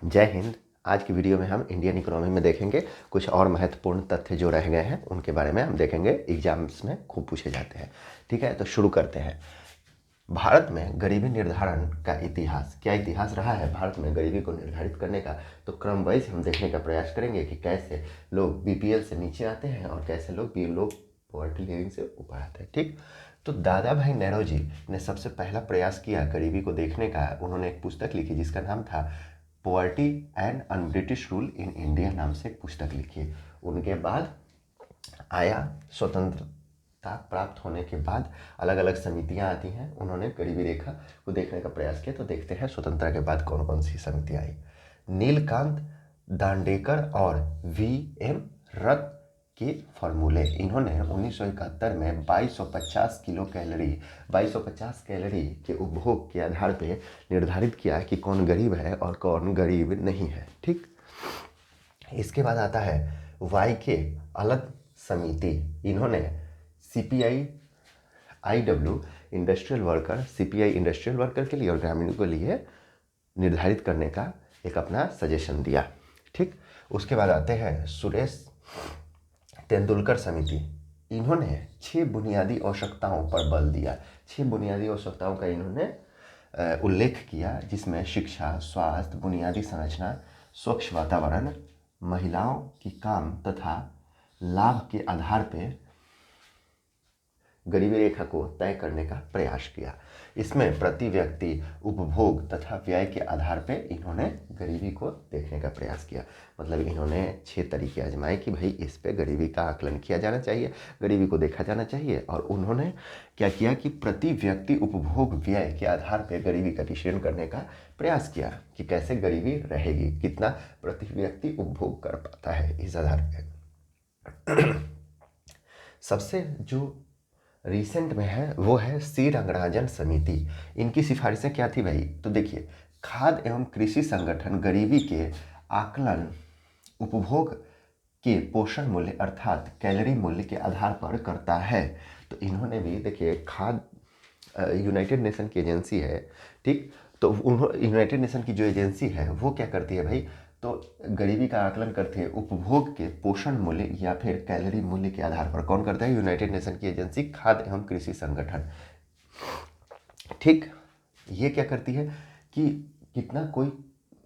जय हिंद। आज की वीडियो में हम इंडियन इकोनॉमी में देखेंगे कुछ और महत्वपूर्ण तथ्य जो रह गए हैं उनके बारे में हम देखेंगे। एग्जाम्स में खूब पूछे जाते हैं। ठीक है, तो शुरू करते हैं। भारत में गरीबी निर्धारण का इतिहास, क्या इतिहास रहा है भारत में गरीबी को निर्धारित करने का, तो क्रम वाइज हम देखने का प्रयास करेंगे कि कैसे लोग बीपीएल से नीचे आते हैं और कैसे लोग पॉवर्टी लिविंग से ऊपर आते हैं। ठीक, तो दादा भाई नौरोजी ने सबसे पहला प्रयास किया गरीबी को देखने का। उन्होंने एक पुस्तक लिखी जिसका नाम था poverty and un British rule in India नाम से एक पुस्तक लिखी। उनके बाद आया स्वतंत्रता प्राप्त होने के बाद अलग अलग समितियां आती हैं। उन्होंने गरीबी रेखा को देखने का प्रयास किया। तो देखते हैं स्वतंत्रता के बाद कौन कौन सी समितियां आई। नीलकांत दांडेकर और वी एम रथ के फॉर्मूले। इन्होंने 1971 में 2250 कैलोरी के उपभोग के आधार पे निर्धारित किया कि कौन गरीब है और कौन गरीब नहीं है। ठीक, इसके बाद आता है वाई के अलग समिति। इन्होंने CPI IW CPI industrial worker के लिए और ग्रामीणों के लिए निर्धारित करने का एक अपना सजेशन दिया। ठीक, उसके बाद आते हैं सुरेश तेंदुलकर समिति। इन्होंने 6 बुनियादी आवश्यकताओं पर बल दिया। 6 बुनियादी आवश्यकताओं का इन्होंने उल्लेख किया, जिसमें शिक्षा, स्वास्थ्य, बुनियादी संरचना, स्वच्छ वातावरण, महिलाओं की काम तथा लाभ के आधार पर गरीबी रेखा को तय करने का प्रयास किया। इसमें प्रति व्यक्ति उपभोग तथा व्यय के आधार पर इन्होंने गरीबी को देखने का प्रयास किया। मतलब इन्होंने 6 तरीके आजमाए कि भाई इस पे गरीबी का आकलन किया जाना चाहिए, गरीबी को देखा जाना चाहिए। और उन्होंने क्या किया कि प्रति व्यक्ति उपभोग व्यय के आधार पर गरीबी का डिसीजन करने का प्रयास किया कि कैसे गरीबी रहेगी, कितना प्रति व्यक्ति उपभोग कर पाता है, इस आधार पर। सबसे जो रिसेंट में है वो है सी रंगराजन समिति। इनकी सिफारिशें क्या थी भाई, तो देखिए, खाद्य एवं कृषि संगठन गरीबी के आकलन उपभोग के पोषण मूल्य अर्थात कैलोरी मूल्य के आधार पर करता है। तो इन्होंने भी देखिए, खाद्य यूनाइटेड नेशन की एजेंसी है। ठीक, तो यूनाइटेड नेशन की जो एजेंसी है वो क्या करती है भाई, तो गरीबी का आकलन करती है उपभोग के पोषण मूल्य या फिर कैलोरी मूल्य के आधार पर। कौन करता है? यूनाइटेड नेशन की एजेंसी खाद्य एवं कृषि संगठन। ठीक, ये क्या करती है कि कितना कोई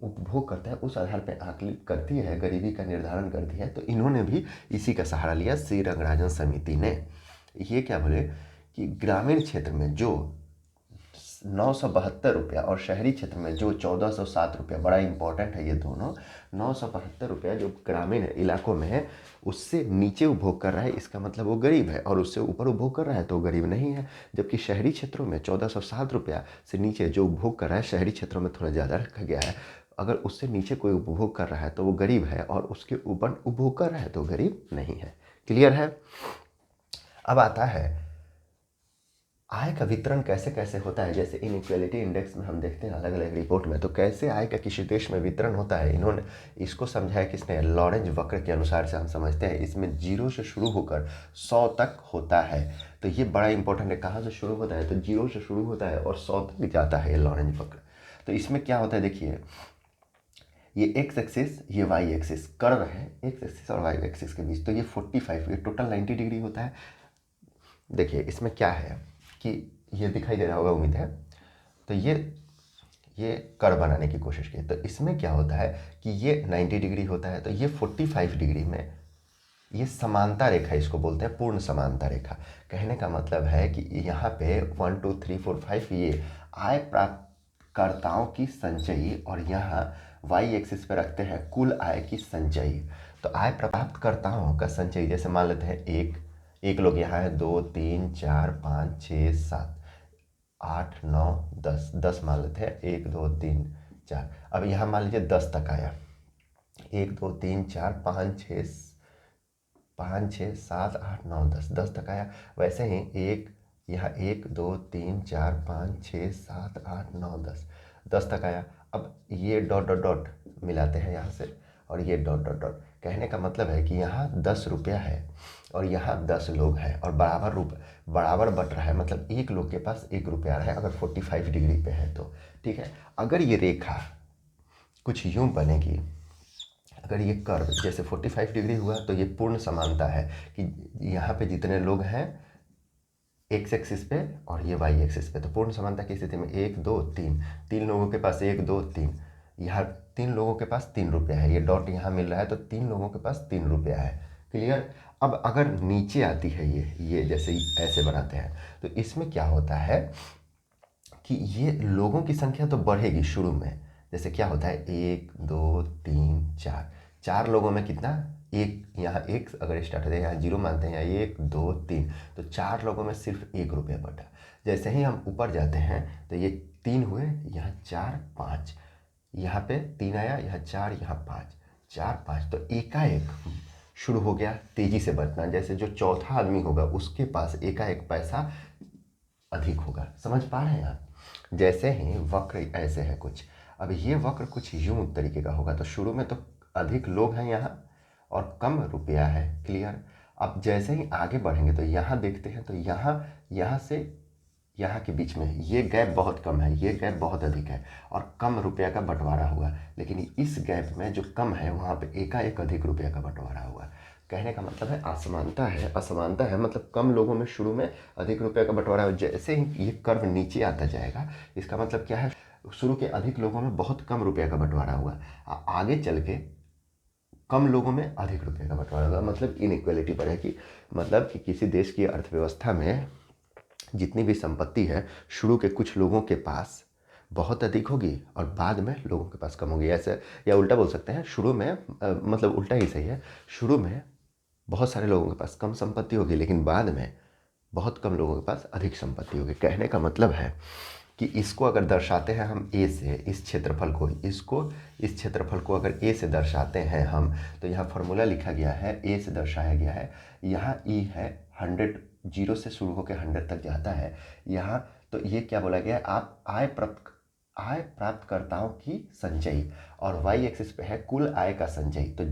उपभोग करता है उस आधार पर आकलित करती है, गरीबी का निर्धारण करती है। तो इन्होंने भी इसी का सहारा लिया, सी रंगराजन समिति ने। ये क्या बोले कि ग्रामीण क्षेत्र में जो 972 रुपया और शहरी क्षेत्र में जो 1407 रुपया, बड़ा इंपॉर्टेंट है ये दोनों। 972 रुपया जो ग्रामीण इलाकों में है उससे नीचे उपभोग कर रहा है, इसका मतलब वो गरीब है, और उससे ऊपर उपभोग कर रहा है तो वो गरीब नहीं है। जबकि शहरी क्षेत्रों में 1407 रुपया से नीचे जो उपभोग कर रहा है, शहरी क्षेत्रों में थोड़ा ज़्यादा रखा गया है। अगर उससे नीचे कोई उपभोग कर रहा है तो वो गरीब है, और उसके ऊपर उपभोग कर रहा है तो गरीब नहीं है। क्लियर है? अब आता है आय का वितरण कैसे कैसे होता है। जैसे इनइक्वालिटी इंडेक्स में हम देखते हैं अलग अलग रिपोर्ट में, तो कैसे आय का किसी देश में वितरण होता है, इन्होंने इसको समझाया किसने? लॉरेंज वक्र के अनुसार से हम समझते हैं। इसमें 0 से शुरू होकर 100 तक होता है। तो ये बड़ा इंपॉर्टेंट है, कहाँ से शुरू होता है? तो 0 से शुरू होता है और 100 तक जाता है ये लॉरेंज वक्र। तो इसमें क्या होता है, देखिए, ये एक्स एक्सिस, ये वाई एक्सिस, कर्व है एक्स एक्सिस और वाई एक्सिस के बीच। तो ये 45, ये टोटल 90 डिग्री होता है। देखिए इसमें क्या है कि ये दिखाई दे रहा होगा, उम्मीद है। तो ये कर्व बनाने की कोशिश की। तो इसमें क्या होता है कि ये 90 डिग्री होता है, तो ये 45 डिग्री में ये समानता रेखा, इसको बोलते हैं पूर्ण समानता रेखा। कहने का मतलब है कि यहाँ पे 1 2 3 4 5 ये आय प्राप्तकर्ताओं की संचयी, और यहाँ वाई एक्सिस पे रखते हैं कुल आय की संचयी। तो आय प्राप्तकर्ताओं का संचयी, जैसे मान लेते हैं एक लोग यहाँ है, 2 3 4 5 6 7 8 9 10, 10 मान लेते हैं, 1 2 3 4। अब यहाँ मान लीजिए 10 तक आया, 1 2 3 4 5 6 7 8 9 10, 10 तक आया। वैसे ही यहाँ 1 2 3 4 5 6 7 8 9 10, 10 तक आया। अब ये डॉट डॉट डॉट मिलाते हैं यहाँ से, और ये डॉट डॉट डॉट। कहने का मतलब है कि यहाँ 10 रुपया है और यहाँ 10 लोग हैं, और बराबर बट रहा है। मतलब एक लोग के पास 1 रुपया आ रहा है अगर 45 डिग्री पे है तो। ठीक है, अगर ये रेखा कुछ यूं बनेगी। अगर ये कर्व जैसे 45 डिग्री हुआ तो ये पूर्ण समानता है कि यहाँ पे जितने लोग हैं एक्स एक्सिस पे और ये वाई एक्सिस पे, तो पूर्ण समानता की स्थिति में 1 2 3, 3 लोगों के पास 1 2 3, यहाँ 3 लोगों के पास 3 रुपया है, ये डॉट यहाँ मिल रहा है तो 3 लोगों के पास 3 रुपया है। क्लियर। अब अगर नीचे आती है ये जैसे ऐसे बनाते हैं तो इसमें क्या होता है कि ये लोगों की संख्या तो बढ़ेगी शुरू में। जैसे क्या होता है 1 2 3 4, 4 लोगों में कितना, एक, यहाँ एक अगर स्टार्ट होता है यहाँ 0 मानते हैं, यहाँ 1 2 3, तो 4 लोगों में सिर्फ 1 रुपया बटा। जैसे ही हम ऊपर जाते हैं तो ये 3 हुए, यहाँ 4 5, यहाँ पे 3 आया, यहाँ 4, यहाँ 5, 4 5, तो एकाएक शुरू हो गया तेजी से बढ़ना। जैसे जो चौथा आदमी होगा उसके पास एकाएक पैसा अधिक होगा। समझ पा रहे हैं आप। जैसे ही वक्र ऐसे है कुछ, अब ये वक्र कुछ यूं तरीके का होगा तो शुरू में तो अधिक लोग हैं यहाँ और कम रुपया है। क्लियर। अब जैसे ही आगे बढ़ेंगे तो यहाँ देखते हैं तो यहाँ से यहाँ के बीच में ये गैप बहुत कम है, ये गैप बहुत अधिक है और कम रुपया का बंटवारा हुआ। लेकिन इस गैप में जो कम है वहाँ पे एकाएक अधिक रुपया का बंटवारा हुआ। कहने का मतलब है असमानता है, असमानता है मतलब कम लोगों में शुरू में अधिक रुपये का बंटवारा हो। जैसे ही ये कर्व नीचे आता जाएगा इसका मतलब क्या है, शुरू के अधिक लोगों में बहुत कम रुपये का बंटवारा हुआ, आगे चल के कम लोगों में अधिक रुपये का बंटवारा होगा, मतलब इनइक्वालिटी बढ़ेगी। मतलब कि किसी देश की अर्थव्यवस्था में जितनी भी संपत्ति है शुरू के कुछ लोगों के पास बहुत अधिक होगी और बाद में लोगों के पास कम होगी। ऐसे या उल्टा बोल सकते हैं, शुरू में मतलब उल्टा ही सही है, शुरू में बहुत सारे लोगों के पास कम संपत्ति होगी लेकिन बाद में बहुत कम लोगों के पास अधिक संपत्ति होगी। कहने का मतलब है कि इसको अगर दर्शाते हैं हम ए से, इस क्षेत्रफल को, इस क्षेत्रफल को अगर ए से दर्शाते हैं हम, तो यहाँ फॉर्मूला लिखा गया है, ए से दर्शाया गया है। यहाँ ई है 100, 0 से शुरू होकर 100 तक जाता है यहाँ। तो ये क्या बोला गया है, आप आय प्राप्तकर्ताओं की संचयी, और वाई एक्सिस पे है कुल आय का संचयी। तो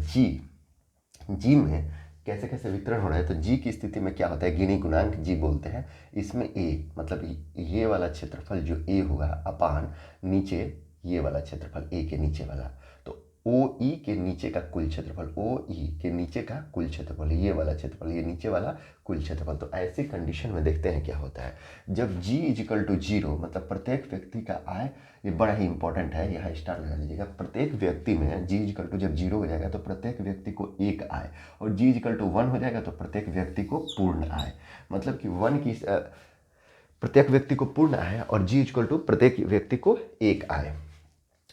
जी में कैसे कैसे वितरण हो रहा है, तो जी की स्थिति में क्या होता है, गिनी गुणांक जी बोलते हैं। इसमें ए मतलब ये वाला क्षेत्रफल जो ए होगा अपान नीचे ये वाला क्षेत्रफल ए के नीचे वाला, तो ओ ई के नीचे का कुल क्षेत्रफल, ओ ई के नीचे का कुल क्षेत्रफल, ये वाला क्षेत्रफल, ये नीचे वाला कुल क्षेत्रफल। तो ऐसी कंडीशन में देखते हैं क्या होता है जब g इजिकल टू 0, मतलब प्रत्येक व्यक्ति का आय, ये बड़ा ही इंपॉर्टेंट है, यहाँ स्टार लगा लीजिएगा। प्रत्येक व्यक्ति में g इजिकल टू जब 0 हो जाएगा तो प्रत्येक व्यक्ति को एक आय, और g इजिकल टू 1 हो जाएगा तो प्रत्येक व्यक्ति को पूर्ण आय, मतलब कि 1 की प्रत्येक व्यक्ति को पूर्ण आय और g इजिकल टू प्रत्येक व्यक्ति को एक आय।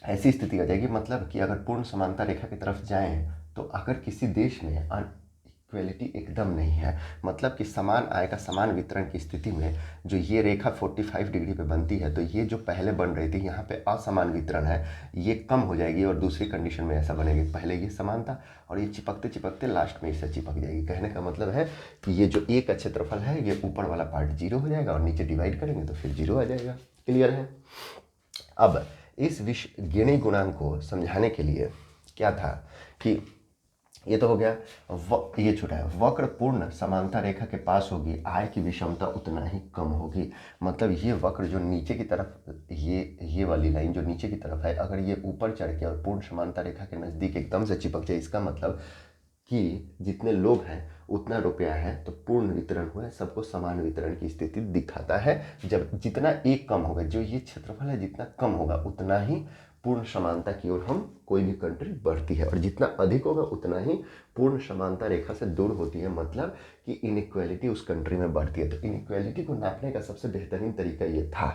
ऐसी स्थिति आ जाएगी, मतलब कि अगर पूर्ण समानता रेखा की तरफ जाएं तो अगर किसी देश में अनइक्वलिटी एकदम नहीं है, मतलब कि समान आय का समान वितरण की स्थिति में जो ये रेखा 45 डिग्री पे बनती है, तो ये जो पहले बन रही थी यहाँ पे असमान वितरण है, ये कम हो जाएगी और दूसरी कंडीशन में ऐसा बनेगी, पहले ये समान था और ये चिपकते चिपकते लास्ट में इससे चिपक जाएगी। कहने का मतलब है कि ये जो ए का क्षेत्रफल है ये ऊपर वाला पार्ट 0 हो जाएगा और नीचे डिवाइड करेंगे तो फिर 0 आ जाएगा। क्लियर है। अब इस गिनी गुणांक को समझाने के लिए क्या था कि ये तो हो गया, ये छूटा है, वक्र पूर्ण समानता रेखा के पास होगी, आय की विषमता उतना ही कम होगी। मतलब ये वक्र जो नीचे की तरफ, ये वाली लाइन जो नीचे की तरफ है, अगर ये ऊपर चढ़ के और पूर्ण समानता रेखा के नज़दीक एकदम से चिपक जाए, इसका मतलब कि जितने लोग हैं उतना रुपया है, तो पूर्ण वितरण हुआ है, सबको समान वितरण की स्थिति दिखाता है। जब जितना एक कम होगा, जो ये क्षेत्रफल है जितना कम होगा उतना ही पूर्ण समानता की ओर हम कोई भी कंट्री बढ़ती है, और जितना अधिक होगा उतना ही पूर्ण समानता रेखा से दूर होती है, मतलब कि इनइक्वालिटी उस कंट्री में बढ़ती है। तो इनइक्वालिटी को नापने का सबसे बेहतरीन तरीका ये था।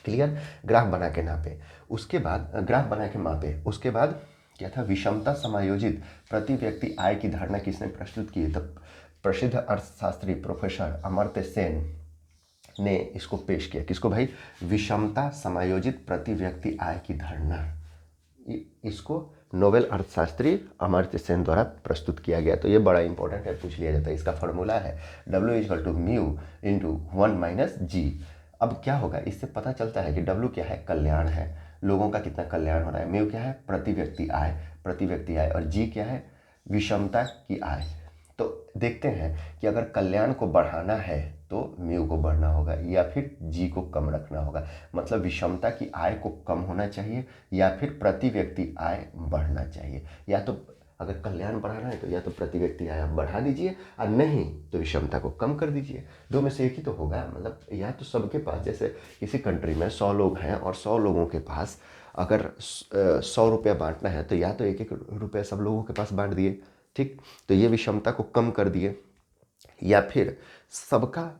क्लियर। ग्राफ बना के नापे, उसके बाद ग्राफ बना के मापे, उसके बाद क्या था, विषमता समायोजित प्रति व्यक्ति आय की धारणा किसने प्रस्तुत की, तब प्रसिद्ध अर्थशास्त्री प्रोफेसर अमर्त्य सेन ने इसको पेश किया। किसको भाई, विषमता समायोजित प्रति व्यक्ति आय की धारणा, इसको नोबेल अर्थशास्त्री अमर्त्य सेन द्वारा प्रस्तुत किया गया। तो ये बड़ा इंपॉर्टेंट है, पूछ लिया जाता है। इसका फॉर्मूला है W equal to mu into 1 minus g. अब क्या होगा, इससे पता चलता है कि W क्या है, कल्याण है, लोगों का कितना कल्याण हो रहा है, म्यू क्या है, प्रति व्यक्ति आय, और जी क्या है, विषमता की आय। तो देखते हैं कि अगर कल्याण को बढ़ाना है तो म्यू को बढ़ना होगा, या फिर जी को कम रखना होगा। मतलब विषमता की आय को कम होना चाहिए, या फिर प्रति व्यक्ति आय बढ़ना चाहिए। या तो अगर कल्याण बढ़ाना है तो या तो प्रति व्यक्ति आय आप बढ़ा दीजिए, और नहीं तो विषमता को कम कर दीजिए। दो में से एक ही तो होगा। मतलब या तो सबके पास, जैसे किसी कंट्री में 100 लोग हैं और 100 लोगों के पास अगर 100 रुपया बांटना है तो या तो एक एक रुपया सब लोगों के पास बांट दिए, ठीक, तो ये विषमता को कम कर दिए। या फिर सबका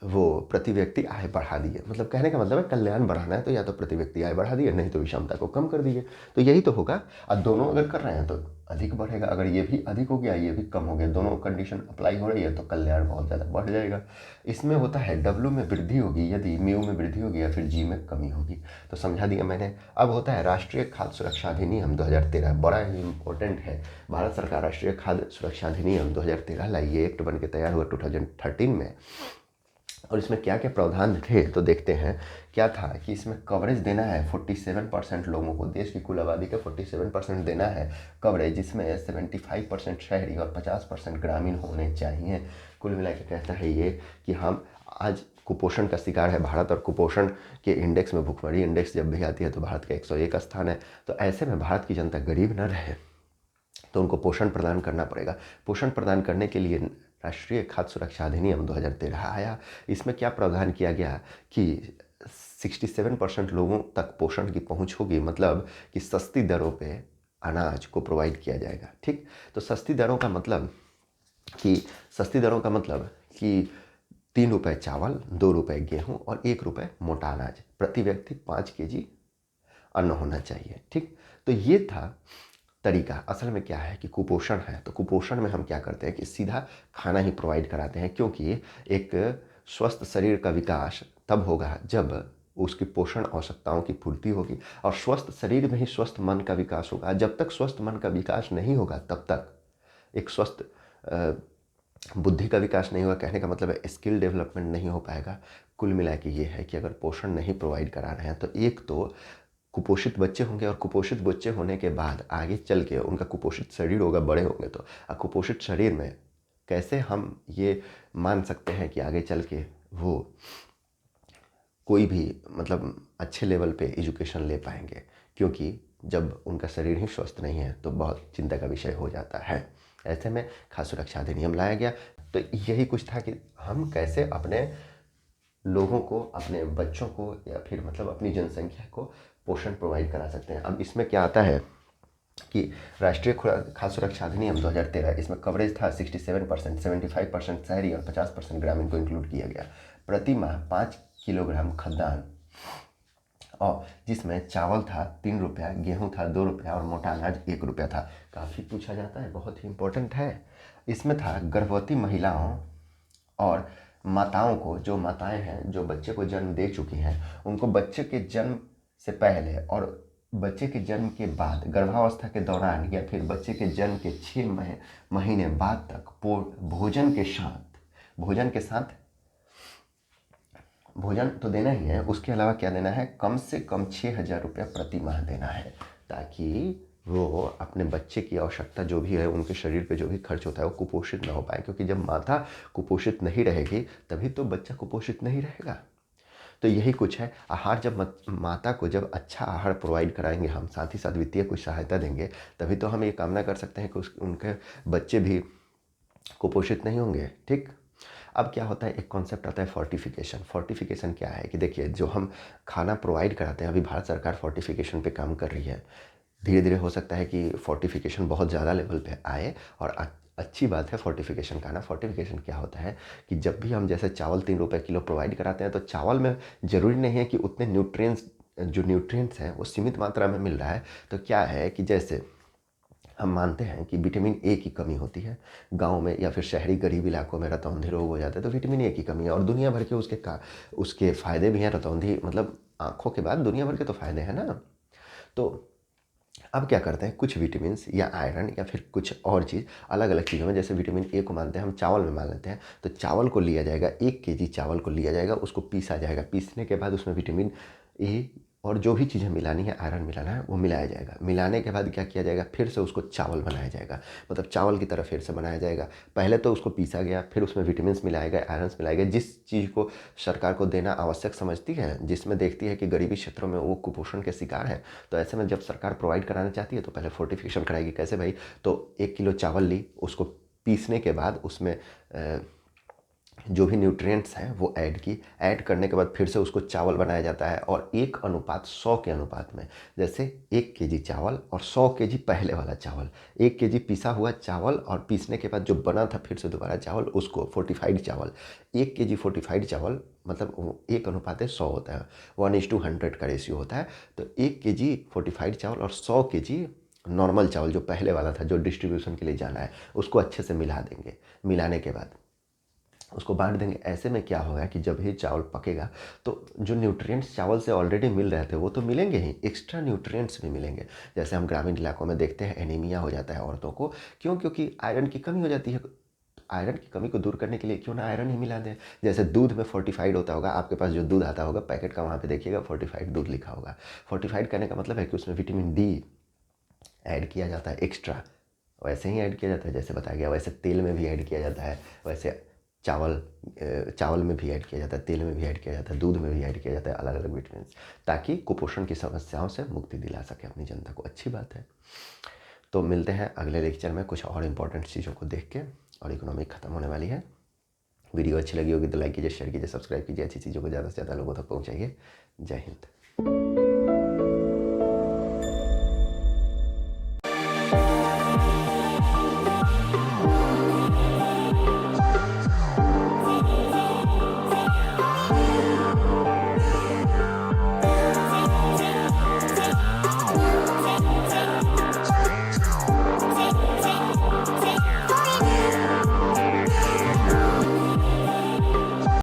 वो प्रति व्यक्ति आय बढ़ा दिए। मतलब कहने का मतलब है कल्याण बढ़ाना है तो या तो प्रति व्यक्ति आय बढ़ा दिए, नहीं तो विषमता को कम कर दिए। तो यही तो होगा। और दोनों अगर कर रहे हैं तो अधिक बढ़ेगा, अगर ये भी अधिक हो गया ये भी कम हो गया, दोनों कंडीशन अप्लाई हो रही है तो कल्याण बहुत ज़्यादा बढ़ जाएगा। इसमें होता है डब्ल्यू में वृद्धि होगी यदि म्यू में वृद्धि होगी या फिर जी में कमी होगी। तो समझा दिया मैंने। अब होता है राष्ट्रीय खाद्य सुरक्षा अधिनियम 2013, बड़ा ही इंपॉर्टेंट है। भारत सरकार राष्ट्रीय खाद्य सुरक्षा अधिनियम 2013 लाई, ये एक्ट बन के तैयार हुआ 2013 में। और इसमें क्या क्या प्रावधान थे तो देखते हैं। क्या था कि इसमें कवरेज देना है 47% लोगों को, देश की कुल आबादी का 47% देना है कवरेज, जिसमें 75% शहरी और 50% ग्रामीण होने चाहिए। कुल मिला के कहता है ये कि हम आज कुपोषण का शिकार है भारत, और कुपोषण के इंडेक्स में, भुखमरी इंडेक्स जब भी आती है तो भारत का 101 स्थान है। तो ऐसे में भारत की जनता गरीब न रहे तो उनको पोषण प्रदान करना पड़ेगा। पोषण प्रदान करने के लिए राष्ट्रीय खाद्य सुरक्षा अधिनियम 2013 आया। इसमें क्या प्रावधान किया गया कि 67% लोगों तक पोषण की पहुंच होगी, मतलब कि सस्ती दरों पे अनाज को प्रोवाइड किया जाएगा, ठीक। तो सस्ती दरों का मतलब कि 3 रुपये चावल, 2 रुपये गेहूँ और 1 रुपये मोटा अनाज, प्रति व्यक्ति 5 केजी अन्न होना चाहिए, ठीक। तो ये था तरीका। असल में क्या है कि कुपोषण है तो कुपोषण में हम क्या करते हैं कि सीधा खाना ही प्रोवाइड कराते हैं, क्योंकि एक स्वस्थ शरीर का विकास तब होगा जब उसकी पोषण आवश्यकताओं की पूर्ति होगी, और स्वस्थ शरीर में ही स्वस्थ मन का विकास होगा। जब तक स्वस्थ मन का विकास नहीं होगा तब तक एक स्वस्थ बुद्धि का विकास नहीं होगा। कहने का मतलब है स्किल डेवलपमेंट नहीं हो पाएगा। कुल मिला के ये है कि अगर पोषण नहीं प्रोवाइड करा रहे हैं तो एक तो कुपोषित बच्चे होंगे, और कुपोषित बच्चे होने के बाद आगे चल के उनका कुपोषित शरीर होगा, बड़े होंगे तो कुपोषित शरीर में कैसे हम ये मान सकते हैं कि आगे चल के वो कोई भी मतलब अच्छे लेवल पे एजुकेशन ले पाएंगे, क्योंकि जब उनका शरीर ही स्वस्थ नहीं है तो बहुत चिंता का विषय हो जाता है। ऐसे में खाद्य सुरक्षा अधिनियम लाया गया। तो यही कुछ था कि हम कैसे अपने लोगों को, अपने बच्चों को, या फिर मतलब अपनी जनसंख्या को पोषण प्रोवाइड करा सकते हैं। अब इसमें क्या आता है कि राष्ट्रीय खाद्य सुरक्षा अधिनियम 2013, इसमें कवरेज था 67%, 75% शहरी और 50% ग्रामीण को इंक्लूड किया गया। प्रति माह 5 किलोग्राम खाद्यान्न, और जिसमें चावल था 3 रुपया, गेहूँ था 2 रुपया और मोटा अनाज 1 रुपया था। काफ़ी पूछा जाता है, बहुत ही इम्पोर्टेंट है। इसमें था गर्भवती महिलाओं और माताओं को, जो माताएं हैं जो बच्चे को जन्म दे चुकी हैं, उनको बच्चे के जन्म से पहले और बच्चे के जन्म के बाद, गर्भावस्था के दौरान या फिर बच्चे के जन्म के 6 महीने बाद तक भोजन तो देना ही है। उसके अलावा क्या देना है, कम से कम 6,000 रुपया प्रति माह देना है, ताकि वो अपने बच्चे की आवश्यकता जो भी है, उनके शरीर पे जो भी खर्च होता है वो कुपोषित ना हो पाए। क्योंकि जब माता कुपोषित नहीं रहेगी तभी तो बच्चा कुपोषित नहीं रहेगा। तो यही कुछ है। आहार, जब माता को जब अच्छा आहार प्रोवाइड कराएंगे हम, साथ ही साथ वित्तीय कुछ सहायता देंगे, तभी तो हम ये कामना कर सकते हैं कि उनके बच्चे भी कुपोषित नहीं होंगे, ठीक। अब क्या होता है, एक कॉन्सेप्ट आता है फोर्टिफिकेशन। फोर्टिफिकेशन क्या है कि देखिए, जो हम खाना प्रोवाइड कराते हैं, अभी भारत सरकार फोर्टिफिकेशन पे काम कर रही है। धीरे धीरे हो सकता है कि फोर्टिफिकेशन बहुत ज़्यादा लेवल पे आए, और अच्छी बात है फोर्टिफिकेशन का ना। फोर्टिफिकेशन क्या होता है कि जब भी हम जैसे चावल 3 रुपये किलो प्रोवाइड कराते हैं, तो चावल में ज़रूरी नहीं है कि उतने न्यूट्रिएंट्स हैं वो सीमित मात्रा में मिल रहा है। तो क्या है कि जैसे हम मानते हैं कि विटामिन ए की कमी होती है गांव में, या फिर शहरी गरीब इलाकों में रतौंधी रोग हो जाता है, तो विटामिन ए की कमी है, और दुनिया भर के उसके फ़ायदे भी हैं। रतौंधी मतलब आँखों के बाद दुनिया भर के तो फ़ायदे हैं ना। तो अब क्या करते हैं, कुछ विटामिन या आयरन या फिर कुछ और चीज़ अलग अलग चीज़ों में, जैसे विटामिन ए को मानते हैं हम चावल में मान लेते हैं, तो चावल को लिया जाएगा, 1 केजी चावल को लिया जाएगा, उसको पीसा जाएगा। पीसने के बाद उसमें विटामिन ए और जो भी चीज़ें मिलानी है, आयरन मिलाना है, वो मिलाया जाएगा। मिलाने के बाद क्या किया जाएगा, फिर से उसको चावल बनाया जाएगा, मतलब चावल की तरह फिर से बनाया जाएगा। पहले तो उसको पीसा गया, फिर उसमें विटामिन्स मिलाए गए, आयरन्स मिलाए गए। जिस चीज़ को सरकार को देना आवश्यक समझती है, जिसमें देखती है कि गरीबी क्षेत्रों में वो कुपोषण के शिकार हैं, तो ऐसे में जब सरकार प्रोवाइड कराना चाहती है तो पहले फोर्टिफिकेशन कराएगी। कैसे भाई, तो 1 किलो चावल ली, उसको पीसने के बाद उसमें जो भी न्यूट्रिएंट्स हैं वो ऐड की। ऐड करने के बाद फिर से उसको चावल बनाया जाता है, और 1:100 के अनुपात में। जैसे 1 kg चावल और 100 kg पहले वाला चावल, 1 kg पिसा हुआ चावल और पीसने के बाद जो बना था फिर से दोबारा चावल, उसको फोर्टिफाइड चावल। 1 kg फोर्टिफाइड चावल मतलब 1:100 होता है, 1:100 का रेशियो होता है। तो 1 kg फोर्टिफाइड चावल और 100 kg नॉर्मल चावल जो पहले वाला था, जो डिस्ट्रीब्यूशन के लिए जाना है, उसको अच्छे से मिला देंगे। मिलाने के बाद उसको बांट देंगे। ऐसे में क्या होगा कि जब ये चावल पकेगा तो जो न्यूट्रिएंट्स चावल से ऑलरेडी मिल रहे थे वो तो मिलेंगे ही, एक्स्ट्रा न्यूट्रिएंट्स भी मिलेंगे। जैसे हम ग्रामीण इलाकों में देखते हैं एनीमिया हो जाता है औरतों को, क्यों? क्योंकि आयरन की कमी हो जाती है। आयरन की कमी को दूर करने के लिए क्यों ना आयरन ही मिला दें। जैसे दूध में फोर्टिफाइड होता होगा, आपके पास जो दूध आता होगा पैकेट का, वहाँ पे देखिएगा फोर्टिफाइड दूध लिखा होगा। फोर्टिफाइड करने का मतलब है कि उसमें विटामिन डी ऐड किया जाता है एक्स्ट्रा। वैसे ही ऐड किया जाता है जैसे बताया गया, वैसे तेल में भी ऐड किया जाता है, वैसे चावल में भी ऐड किया जाता है, तेल में भी ऐड किया जाता है, दूध में भी ऐड किया जाता है, अलग अलग विटामिन, ताकि कुपोषण की समस्याओं से मुक्ति दिला सके अपनी जनता को। अच्छी बात है। तो मिलते हैं अगले लेक्चर में कुछ और इंपॉर्टेंट चीज़ों को देख के, और इकोनॉमी ख़त्म होने वाली है। वीडियो अच्छी लगी होगी तो लाइक कीजिए, शेयर कीजिए, सब्सक्राइब कीजिए, अच्छी चीज़ों को ज़्यादा से ज़्यादा लोगों तक पहुँचाइए। जय हिंद।